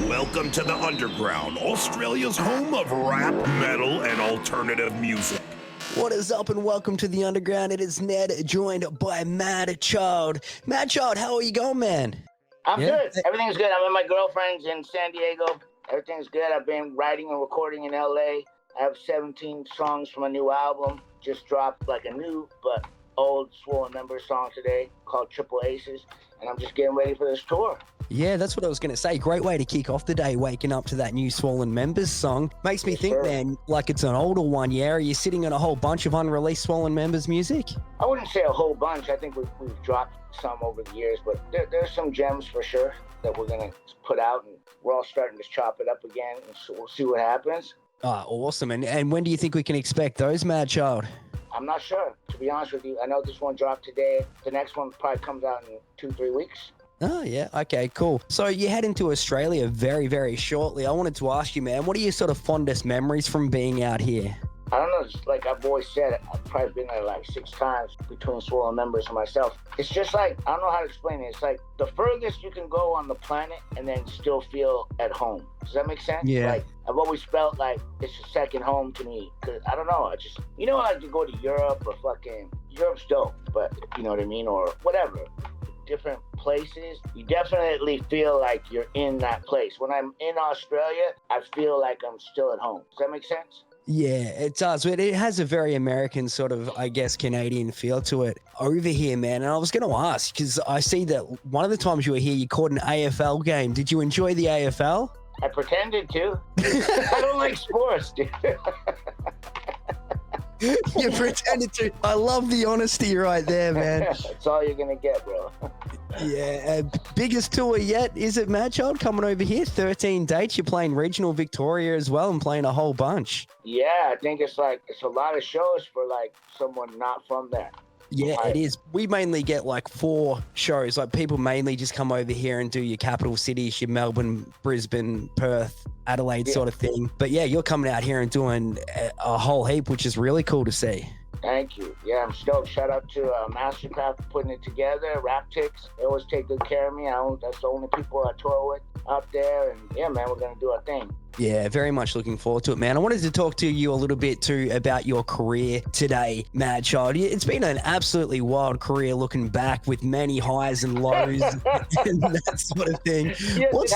Welcome to the Underground, Australia's home of rap, metal, and alternative music. What is up and welcome to the Underground. It is Ned, joined by Madchild. Madchild, how are you going, man? I'm good. Everything's good. I'm with my girlfriend's in San Diego. Everything's good. I've been writing and recording in LA. I have 17 songs from a new album. Just dropped like a new but old Swollen Member song today called Triple Aces. And I'm just getting ready for this tour. Yeah, that's what I was going to say. Great way to kick off the day, waking up to that new Swollen Members song. Makes me think, man, like it's an older one, yeah? Are you sitting on a whole bunch of unreleased Swollen Members music? I wouldn't say a whole bunch. I think we've dropped some over the years, but there's some gems for sure that we're going to put out, and we're all starting to chop it up again, and so we'll see what happens. Ah, awesome. And when do you think we can expect those, Madchild? I'm not sure, to be honest with you. I know this one dropped today. The next one probably comes out in 2-3 weeks. Oh, yeah. Okay, cool. So you head into Australia very, very shortly. I wanted to ask you, man, what are your sort of fondest memories from being out here? I don't know, just like I've always said, I've probably been there like 6 times between Swollen Members and myself. It's just like, I don't know how to explain it. It's like the furthest you can go on the planet and then still feel at home. Does that make sense? Yeah. Like, I've always felt like it's a second home to me. Cause I don't know, I just, you know, like you go to Europe or fucking, Europe's dope, but you know what I mean? Or whatever. Different places, you definitely feel like you're in that place. When I'm in Australia, I feel like I'm still at home. Does that make sense? Yeah, it does. It has a very American sort of, I guess, Canadian feel to it over here, man. And I was going to ask, because I see that one of the times you were here, you caught an AFL game. Did you enjoy the AFL? I pretended to. I don't like sports, dude. You pretended to. I love the honesty right there, man. That's all you're going to get, bro. Yeah, biggest tour yet, is it, Madchild, coming over here? 13 dates. You're playing regional Victoria as well and playing a whole bunch. Yeah, I think it's a lot of shows for like someone not from there. Yeah, it is. We mainly get like 4 shows. Like people mainly just come over here and do your capital cities, your Melbourne, Brisbane, Perth, Adelaide sort of thing. But yeah, you're coming out here and doing a whole heap, which is really cool to see. Thank you. Yeah, I'm stoked. Shout out to Mastercraft for putting it together. MOSHTIX, they always take good care of me. That's the only people I tour with up there. And yeah, man, we're going to do our thing. Yeah, very much looking forward to it, man. I wanted to talk to you a little bit too about your career today, Madchild. It's been an absolutely wild career looking back with many highs and lows and that sort of thing. Yes,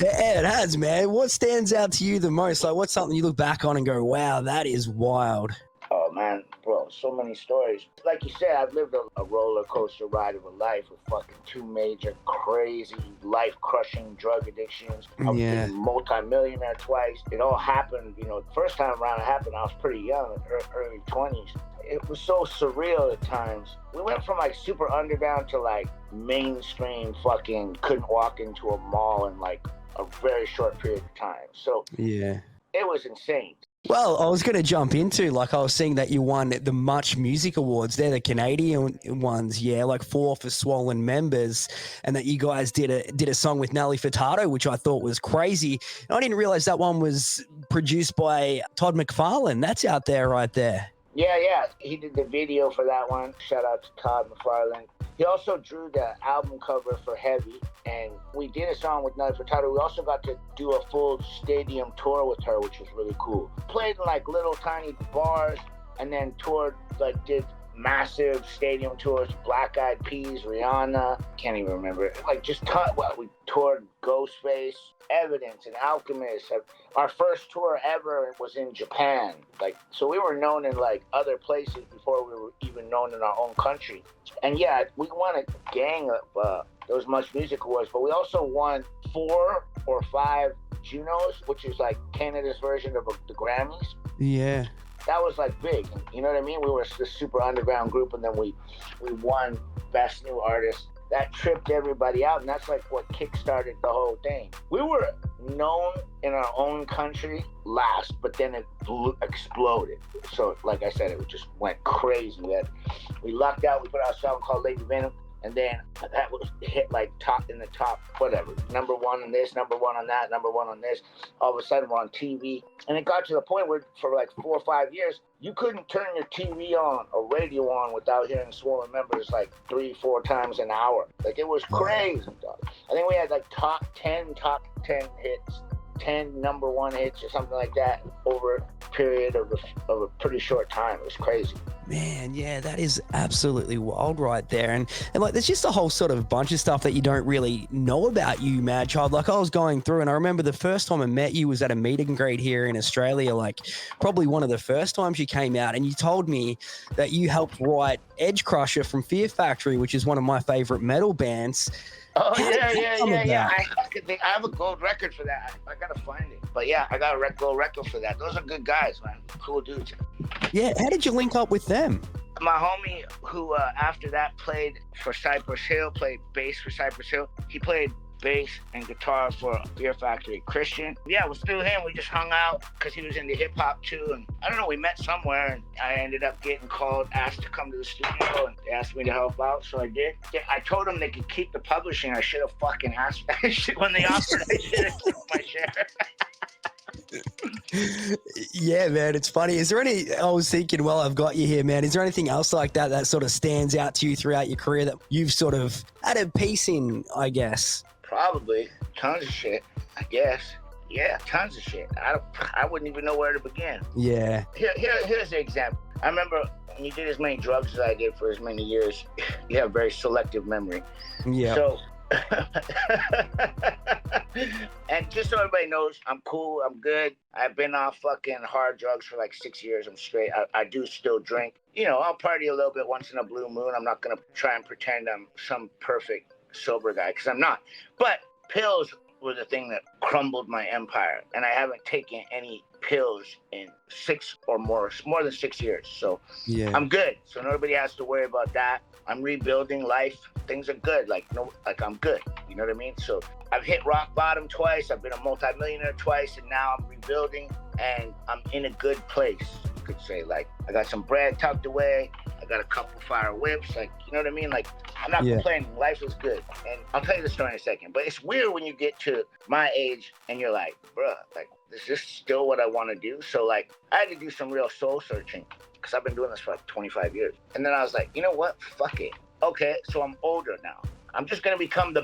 it has, man. What stands out to you the most? Like, what's something you look back on and go, wow, that is wild? Oh, man, bro, so many stories. Like you said, I've lived a roller coaster ride of a life with fucking 2 major, crazy, life-crushing drug addictions. I've been multi-millionaire twice. It all happened, you know, the first time around it happened, I was pretty young, early 20s. It was so surreal at times. We went from like super underground to like mainstream fucking couldn't walk into a mall in like a very short period of time. So yeah, it was insane. Well, I was going to jump into, like, I was seeing that you won the Much Music Awards. They're the Canadian ones, yeah, like 4 for Swollen Members, and that you guys did a song with Nelly Furtado, which I thought was crazy. And I didn't realize that one was produced by Todd McFarlane. That's out there right there. Yeah. He did the video for that one. Shout out to Todd McFarlane. He also drew the album cover for Heavy, and we did a song with Nelly Furtado. We also got to do a full stadium tour with her, which was really cool. Played in like little tiny bars, and then toured, like did massive stadium tours, Black Eyed Peas, Rihanna, can't even remember. Like just we toured Ghostface, Evidence, and Alchemist. Our first tour ever was in Japan. Like, so we were known in like other places before we were even known in our own country. And yeah, we won a gang of those Much Music Awards, but we also won 4 or 5 Junos, which is like Canada's version of the Grammys. Yeah. That was like big, you know what I mean? We were this super underground group, and then we won Best New Artist. That tripped everybody out, and that's like what kickstarted the whole thing. We were known in our own country last, but then it exploded. So like I said, it just went crazy. We lucked out. We put out a song called Lady Venom, and then that was hit like top, whatever. Number 1 on this, number 1 on that, number 1 on this. All of a sudden we're on TV. And it got to the point where for like 4 or 5 years, you couldn't turn your TV on or radio on without hearing Swollen Members like 3-4 times an hour. Like, it was crazy, dog. I think we had like top 10 hits, 10 number one hits or something like that over a period of a pretty short time. It was crazy. Man, yeah, that is absolutely wild right there. And like, there's just a whole sort of bunch of stuff that you don't really know about you, Madchild. Like, I was going through, and I remember the first time I met you was at a meet and greet here in Australia, like probably one of the first times you came out, and you told me that you helped write Edge Crusher from Fear Factory, which is one of my favorite metal bands. Oh, yeah. I have a gold record for that. I gotta find it. But yeah, I got a gold record for that. Those are good guys, man. Cool dudes. Yeah, how did you link up with them? My homie who after that played for Cypress Hill, played bass for Cypress Hill. He played bass and guitar for Fear Factory, Christian. Yeah, it was through him. We just hung out because he was into hip hop too. And I don't know, we met somewhere, and I ended up getting called, asked to come to the studio, and they asked me to help out, so I did. I told them they could keep the publishing. I should have fucking asked when they offered. I should have kept my share. Yeah, man, it's funny. Is there I was thinking, well, I've got you here, man. Is there anything else like that that sort of stands out to you throughout your career that you've sort of had a piece in, I guess? Probably tons of shit, I guess. Yeah, tons of shit. I wouldn't even know where to begin. Yeah. Here's the example. I remember when you did as many drugs as I did for as many years, you have very selective memory. Yeah. So, and just so everybody knows, I'm cool, I'm good. I've been off fucking hard drugs for like 6 years. I'm straight. I do still drink. You know, I'll party a little bit once in a blue moon. I'm not going to try and pretend I'm some perfect sober guy, because I'm not. But pills were the thing that crumbled my empire, and I haven't taken any pills in more than 6 years. So yeah, I'm good. So nobody has to worry about that. I'm rebuilding life. Things are good. Like I'm good. You know what I mean? So I've hit rock bottom twice. I've been a multimillionaire twice, and now I'm rebuilding, and I'm in a good place. You could say, like, I got some bread tucked away. I got a couple fire whips. Like, you know what I mean? Like, I'm not complaining. Life is good. And I'll tell you the story in a second. But it's weird when you get to my age and you're like, bruh, like, is this still what I want to do? So, like, I had to do some real soul searching, because I've been doing this for like 25 years. And then I was like, you know what? Fuck it. Okay, so I'm older now. I'm just going to become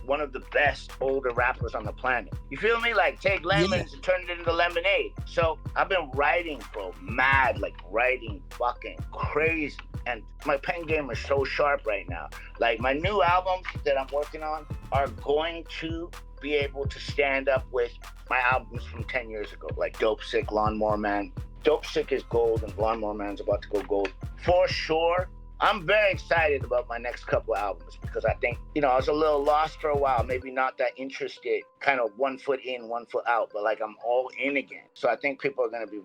one of the best older rappers on the planet. You feel me? Like, take lemons and turn it into lemonade. So I've been writing, bro, mad, like writing fucking crazy. And my pen game is so sharp right now. Like, my new albums that I'm working on are going to be able to stand up with my albums from 10 years ago, like Dope Sick, Lawnmower Man. Dope Sick is gold, and Lawnmower Man's about to go gold for sure. I'm very excited about my next couple albums, because I think, you know, I was a little lost for a while, maybe not that interested, kind of 1 foot in, 1 foot out, but like I'm all in again. So I think people are going to be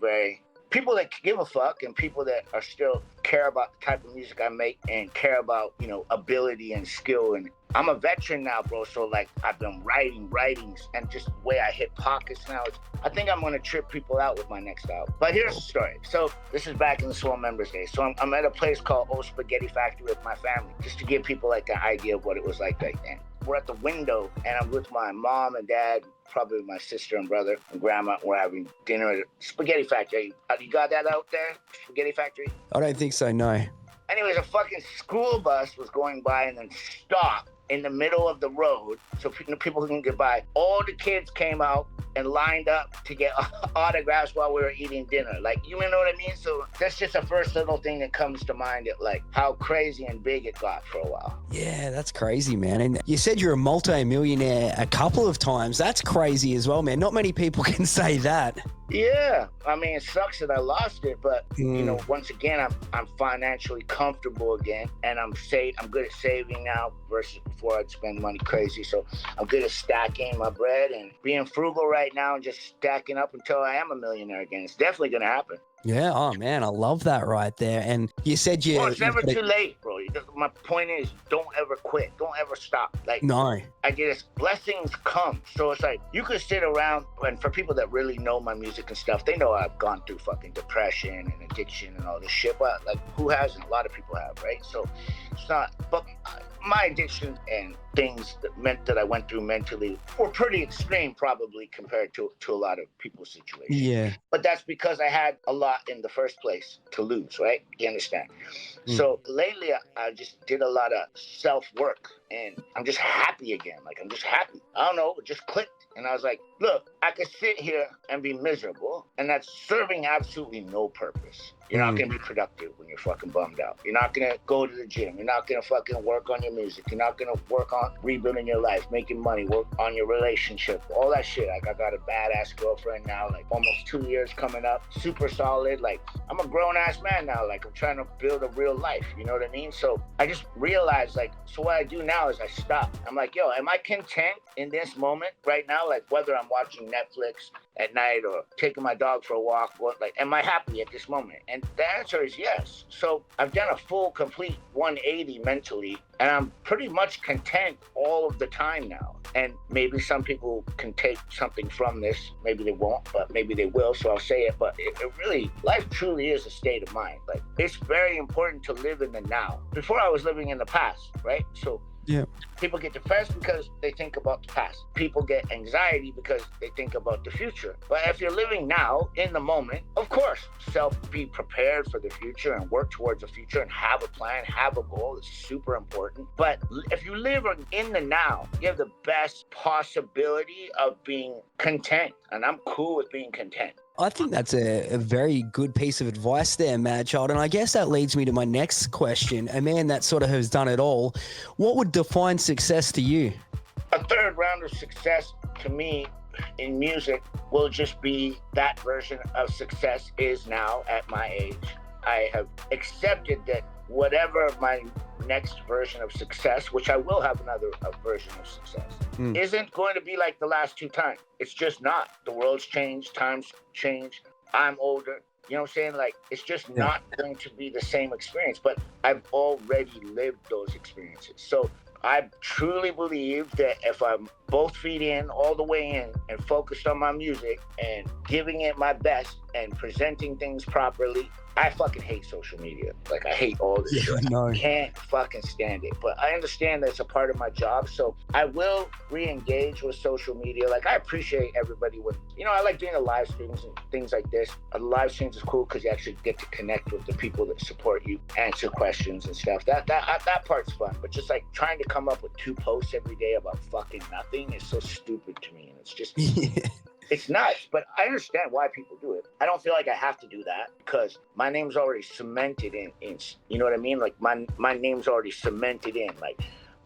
people that give a fuck, and people that are still care about the type of music I make and care about, you know, ability and skill. And I'm a veteran now, bro. So like, I've been writing, and just the way I hit pockets now, I think I'm going to trip people out with my next album. But here's the story. So this is back in the Swole Members days. So I'm at a place called Old Spaghetti Factory with my family, just to give people like an idea of what it was like back then. We're at the window, and I'm with my mom and dad, probably my sister and brother and grandma. We're having dinner at Spaghetti Factory. You got that out there? Spaghetti Factory? I don't think so, no. Anyways, a fucking school bus was going by and then stopped in the middle of the road so people couldn't get by. All the kids came out and lined up to get autographs while we were eating dinner. Like, you know what I mean? So that's just the first little thing that comes to mind, at like how crazy and big it got for a while. Yeah, that's crazy, man. And you said you're a multi-millionaire a couple of times. That's crazy as well, man. Not many people can say that. Yeah, I mean, it sucks that I lost it, but you know, once again, I'm financially comfortable again, and I'm good at saving now versus before I'd spend money crazy. So I'm good at stacking my bread and being frugal right now, and just stacking up until I am a millionaire again. It's definitely gonna happen. Yeah, oh man, I love that right there. And you said it's never too late, bro. My point is, don't ever quit. Don't ever stop. Like, no. I guess blessings come. So it's like, you could sit around, and for people that really know my music and stuff, they know I've gone through fucking depression and addiction and all this shit. But like, who hasn't? A lot of people have, right? So it's not, but my addiction and things that I went through mentally were pretty extreme, probably compared to a lot of people's situations. Yeah. But that's because I had a lot lot in the first place to lose, right? You understand? So lately, I just did a lot of self-work, and I'm just happy again. Like, I'm just happy. I don't know, it just clicked. And I was like, look, I could sit here and be miserable, and that's serving absolutely no purpose. You're not going to be productive when you're fucking bummed out. You're not going to go to the gym. You're not going to fucking work on your music. You're not going to work on rebuilding your life, making money, work on your relationship, all that shit. Like, I got a badass girlfriend now, like almost 2 years coming up, super solid. Like, I'm a grown-ass man now. Like, I'm trying to build a real life. You know what I mean? So I just realized, like, so what I do now is I stop. I'm like, yo, am I content in this moment right now? Like, whether I'm watching Netflix at night or taking my dog for a walk, or like, am I happy at this moment? And the answer is yes. So I've done a full, complete 180 mentally, and I'm pretty much content all of the time now. And maybe some people can take something from this. Maybe they won't, but maybe they will. So I'll say it. But it really, life truly is a state of mind. Like, it's very important to live in the now. Before I was living in the past, right? So yeah, people get depressed because they think about the past. People get anxiety because they think about the future. But if you're living now, in the moment, of course, be prepared for the future and work towards the future and have a plan, have a goal. It's super important. But if you live in the now, you have the best possibility of being content. And I'm cool with being content. I think that's a very good piece of advice there, Madchild. And I guess that leads me to my next question. A man that sort of has done it all, what would define success to you? A third round of success to me in music will just be that version of success is now at my age. I have accepted that whatever my next version of success, which I will have another version of success, isn't going to be like the last two times. It's just not. The world's changed, times change. I'm older. You know what I'm saying? Like, it's just not going to be the same experience, but I've already lived those experiences. So I truly believe that if I'm both feet in, all the way in, and focused on my music and giving it my best and presenting things properly, I fucking hate social media. Like, I hate all this shit. I can't fucking stand it. But I understand that it's a part of my job, so I will re-engage with social media. Like, I appreciate everybody with, you know, I like doing the live streams and things like this. The live streams is cool because you actually get to connect with the people that support you, answer questions and stuff. That part's fun. But just like trying to come up with 2 posts every day about fucking nothing is so stupid to me. And it's just... It's nuts, but I understand why people do it. I don't feel like I have to do that because my name's already cemented in, you know what I mean? Like, my name's already cemented in. Like,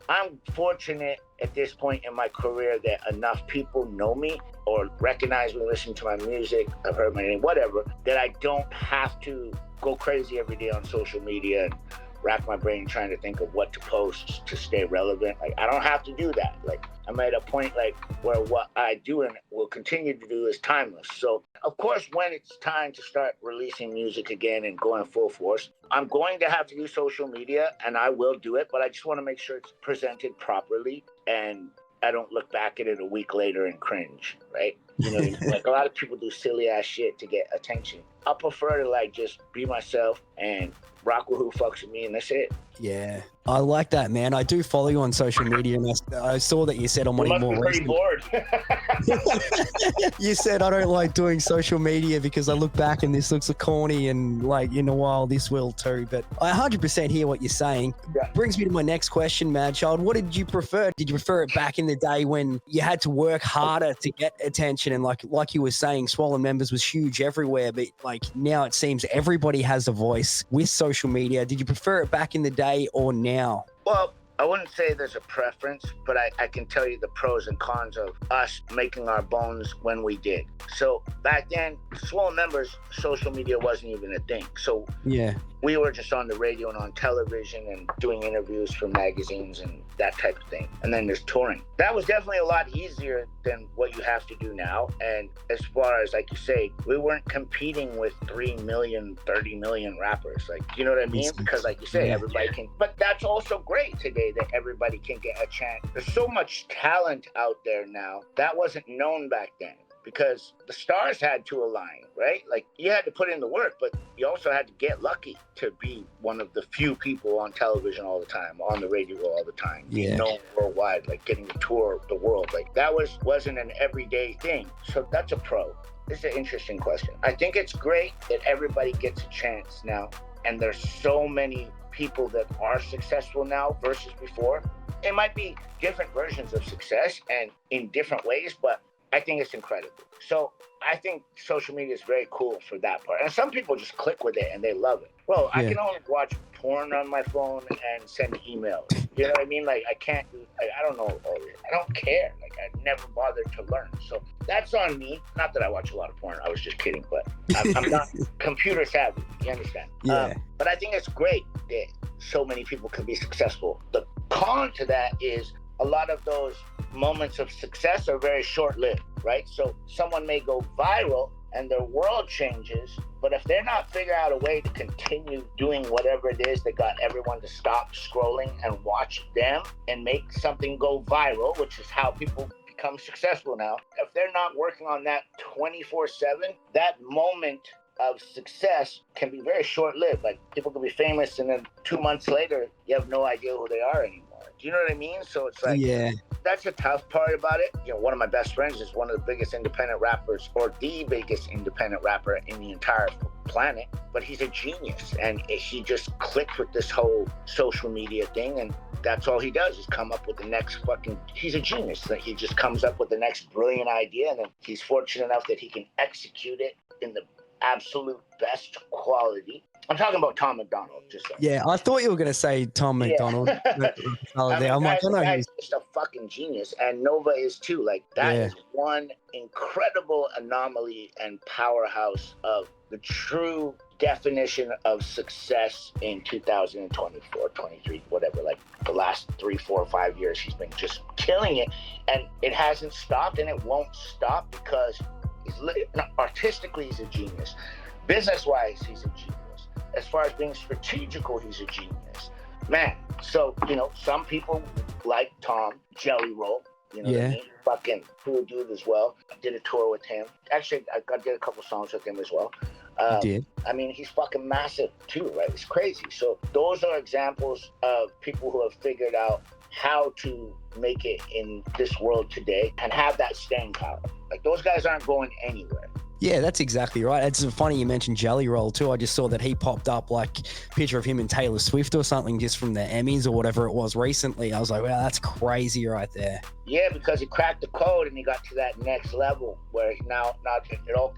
I'm fortunate at this point in my career that enough people know me or recognize me, listen to my music, I've heard my name, whatever, that I don't have to go crazy every day on social media and rack my brain trying to think of what to post to stay relevant. Like, I don't have to do that. Like, I'm at a point like where what I do and will continue to do is timeless. So of course, when it's time to start releasing music again and going full force, I'm going to have to use social media, and I will do it, but I just want to make sure it's presented properly and I don't look back at it a week later and cringe, right? You know, like a lot of people do silly ass shit to get attention. I prefer to like just be myself and rock with who fucks with me, and that's it. Yeah, I like that, man. I do follow you on social media, and I saw that you said on one of your more pretty bored. You said, I don't like doing social media because I look back and this looks corny, and like in a while this will too. But I 100% hear what you're saying. Yeah. Brings me to my next question, Madchild. What did you prefer? Did you prefer it back in the day when you had to work harder to get attention, and like you were saying, Swollen Members was huge everywhere, but like now it seems everybody has a voice with social media. Did you prefer it back in the day or now? Well, I wouldn't say there's a preference, but I can tell you the pros and cons of us making our bones when we did. So back then, Swollen Members, social media wasn't even a thing. So yeah, we were just on the radio and on television and doing interviews for magazines and that type of thing. And then there's touring. That was definitely a lot easier than what you have to do now. And as far as, like you say, we weren't competing with 3 million, 30 million rappers. Like, you know what I mean? Because like you say, everybody can, but that's also great today that everybody can get a chance. There's so much talent out there now that wasn't known back then. because the stars had to align, right? Like, you had to put in the work, but you also had to get lucky to be one of the few people on television all the time, on the radio all the time, be known worldwide, like getting to tour the world. Like, that wasn't an everyday thing. So that's a pro. This is an interesting question. I think it's great that everybody gets a chance now, and there's so many people that are successful now versus before. It might be different versions of success and in different ways, but I think it's incredible. So I think social media is very cool for that part. And some people just click with it and they love it. Bro, I can only watch porn on my phone and send emails. You know what I mean? Like, I can't do, I don't know all this. I don't care. Like, I never bothered to learn. So that's on me. Not that I watch a lot of porn. I was just kidding, but I'm not computer savvy. You understand? Yeah. But I think it's great that so many people can be successful. The con to that is a lot of those moments of success are very short-lived, right? So someone may go viral and their world changes, but if they're not figuring out a way to continue doing whatever it is that got everyone to stop scrolling and watch them and make something go viral, which is how people become successful now, if they're not working on that 24/7, that moment of success can be very short-lived. Like, people can be famous and then 2 months later, you have no idea who they are anymore. Do you know what I mean? So it's like, that's a tough part about it. You know, one of my best friends is one of the biggest independent rappers, or the biggest independent rapper in the entire planet, but he's a genius. And he just clicked with this whole social media thing, and that's all he does is come up with the next he's a genius. That he just comes up with the next brilliant idea, and then he's fortunate enough that he can execute it in the absolute best quality. I'm talking about Tom McDonald, just so. Yeah, I thought you were going to say Tom McDonald. I'm like, I know he's just a fucking genius, and Nova is too. Like, that is one incredible anomaly and powerhouse of the true definition of success in 2024, 23, whatever. Like, the last 3, 4, 5 years, he's been just killing it, and it hasn't stopped, and it won't stop because artistically, he's a genius. Business-wise, he's a genius. As far as being strategical, he's a genius. Man, so, you know, some people like Tom Jelly Roll. You know what I mean? Fucking cool dude as well. I did a tour with him. Actually, I did a couple songs with him as well. You did? I mean, he's fucking massive too, right? It's crazy. So those are examples of people who have figured out how to make it in this world today and have that staying power. Like, those guys aren't going anywhere. Yeah, that's exactly right. It's funny you mentioned Jelly Roll too. I just saw that he popped up, like, picture of him and Taylor Swift or something just from the Emmys or whatever it was recently. I was like, wow, that's crazy right there. Yeah, because he cracked the code and he got to that next level where now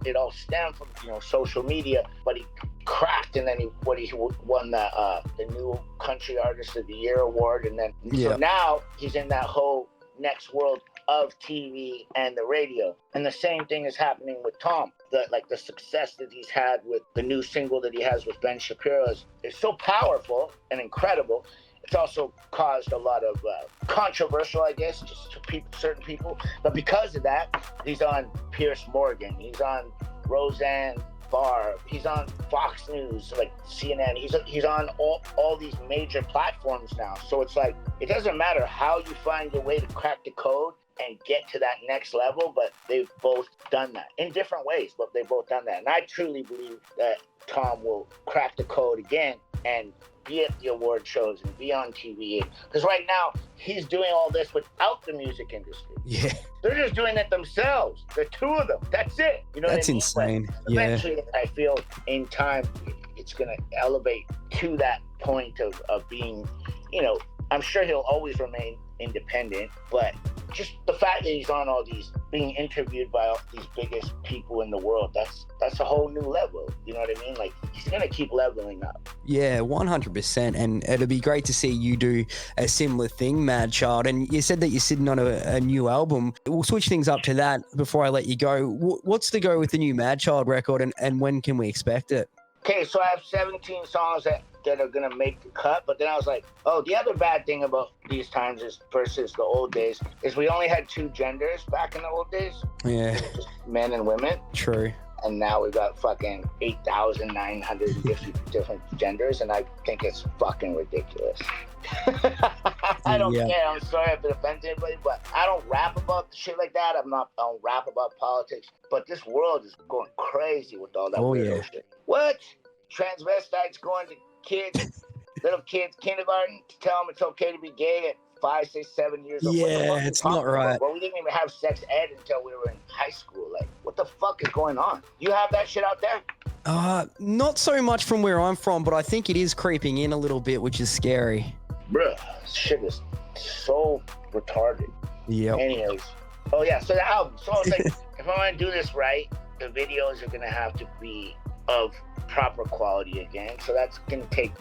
it all stemmed from, you know, social media, but he cracked, and then he won the new Country Artist of the Year award, and then so now he's in that whole next world of TV and the radio. And the same thing is happening with Tom. The success that he's had with the new single that he has with Ben Shapiro is so powerful and incredible. It's also caused a lot of controversial, I guess, just to certain people. But because of that, he's on Piers Morgan. He's on Roseanne Barr. He's on Fox News, like CNN. He's on all these major platforms now. So it's like, it doesn't matter how you find your way to crack the code and get to that next level, but they've both done that in different ways, but they've both done that. And I truly believe that Tom will crack the code again and be at the award shows and be on TV. Because right now, he's doing all this without the music industry. Yeah. They're just doing it themselves. The two of them. That's it. You know That's what I mean? insane. But eventually, I feel in time, it's going to elevate to that point of being, you know, I'm sure he'll always remain independent, but just the fact that he's on all these, being interviewed by all these biggest people in the world, that's a whole new level. You know what I mean? Like, he's gonna keep leveling up. Yeah, 100%. And it'll be great to see you do a similar thing, Madchild. And you said that you're sitting on a new album. We'll switch things up to that before I let you go. What's the go with the new Madchild record, and when can we expect it? Okay, so I have 17 songs that are gonna make the cut, but then I was like, oh, the other bad thing about these times is versus the old days is we only had two genders back in the old days. Yeah. Just men and women. True. and now we got fucking 8,900 different genders, and I think it's fucking ridiculous. I don't care. I'm sorry if it offends anybody, but I don't rap about shit like that. I don't rap about politics. But this world is going crazy with all that weirdo shit. What? Transvestites going to kids, little kids, kindergarten, to tell them it's okay to be gay at 5, 6, 7 years old. Yeah, it's not right. Well, we didn't even have sex ed until we were in high school. Like, what the fuck is going on? You have that shit out there? Not so much from where I'm from, but I think it is creeping in a little bit, which is scary. Bruh, shit is so retarded. Yeah. Anyways. Oh, yeah. So the album. So I was like, if I want to do this right, the videos are going to have to be of proper quality again. So that's going to take,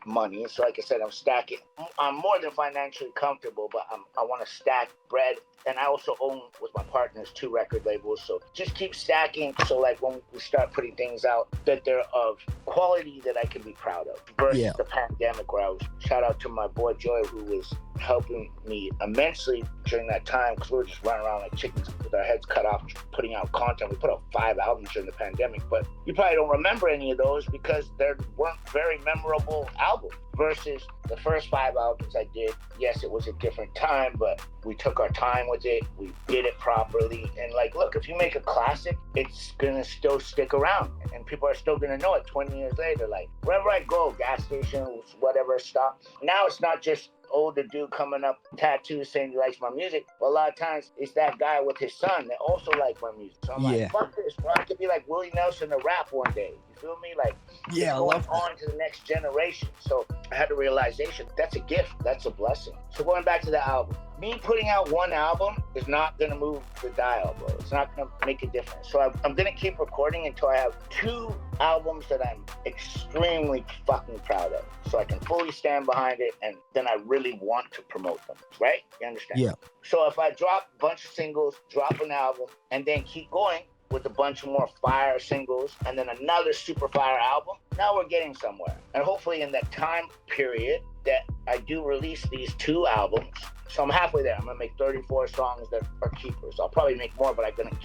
money. So like I said, I'm stacking. I'm more than financially comfortable, but I want to stack bread. And I also own, with my partners, 2 record labels. So just keep stacking. So like when we start putting things out, that they're of quality that I can be proud of. Versus the pandemic, where shout out to my boy Joy, who was helping me immensely during that time, because we were just running around like chickens with our heads cut off, putting out content. We put out 5 albums during the pandemic, but you probably don't remember any of those because there weren't very memorable albums. Versus the first 5 albums I did, yes, it was a different time, but we took our time with it. We did it properly. And like, look, if you make a classic, it's gonna still stick around, and people are still gonna know it 20 years later. Like wherever I go, gas stations, whatever, stop. Now it's not just older dude coming up, tattoos, saying he likes my music. But a lot of times it's that guy with his son that also like my music. So I'm like, fuck this, bro. I could be like Willie Nelson to rap one day. You feel me? Like, I love on to the next generation. So I had a realization that's a gift. That's a blessing. So going back to the album, me putting out one album is not going to move the dial, bro. It's not going to make a difference. So I'm going to keep recording until I have 2 albums that I'm extremely fucking proud of. So I can fully stand behind it, and then I really want to promote them, right? You understand? Yeah. So if I drop a bunch of singles, drop an album, and then keep going with a bunch of more fire singles, and then another super fire album, now we're getting somewhere. And hopefully in that time period that I do release these 2 albums, so I'm halfway there. I'm going to make 34 songs that are keepers. I'll probably make more, but I'm going to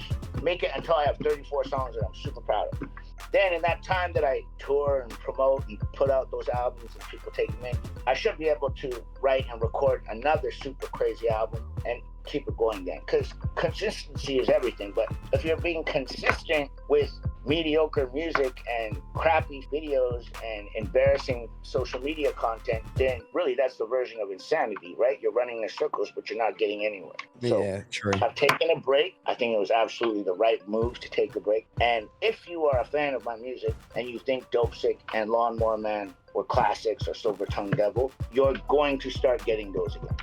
make it until I have 34 songs that I'm super proud of. Then in that time that I tour and promote and put out those albums and people take them in, I should be able to write and record another super crazy album and keep it going then. Because consistency is everything. But if you're being consistent with mediocre music and crappy videos and embarrassing social media content, then really that's the version of insanity, right? You're running in circles, but you're not getting anywhere. Yeah, true. I've taken a break. I think it was absolutely the right move to take a break. And if you are a fan of my music and you think Dope Sick and Lawnmower Man or classics or Silver Tongue Devil, you're going to start getting those again.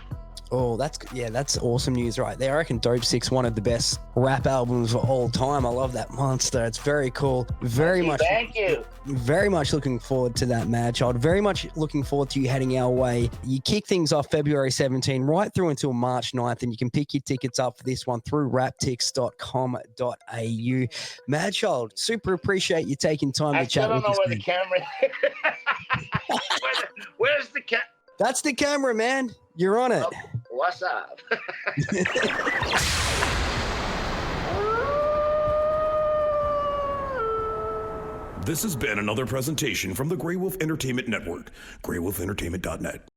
Oh, that's awesome news right there. I reckon Dope Sick's one of the best rap albums of all time. I love that monster. It's very cool. Thank you. Very much looking forward to that match. I'm very much looking forward to you heading our way. You kick things off February 17 right through until March 9th, and you can pick your tickets up for this one through raptix.com.au. Madchild, super appreciate you taking time to chat with us. I still don't know where the camera is. Where's the camera? That's the camera, man. You're on it. Oh, what's up? This has been another presentation from the Grey Wolf Entertainment Network, greywolfentertainment.net.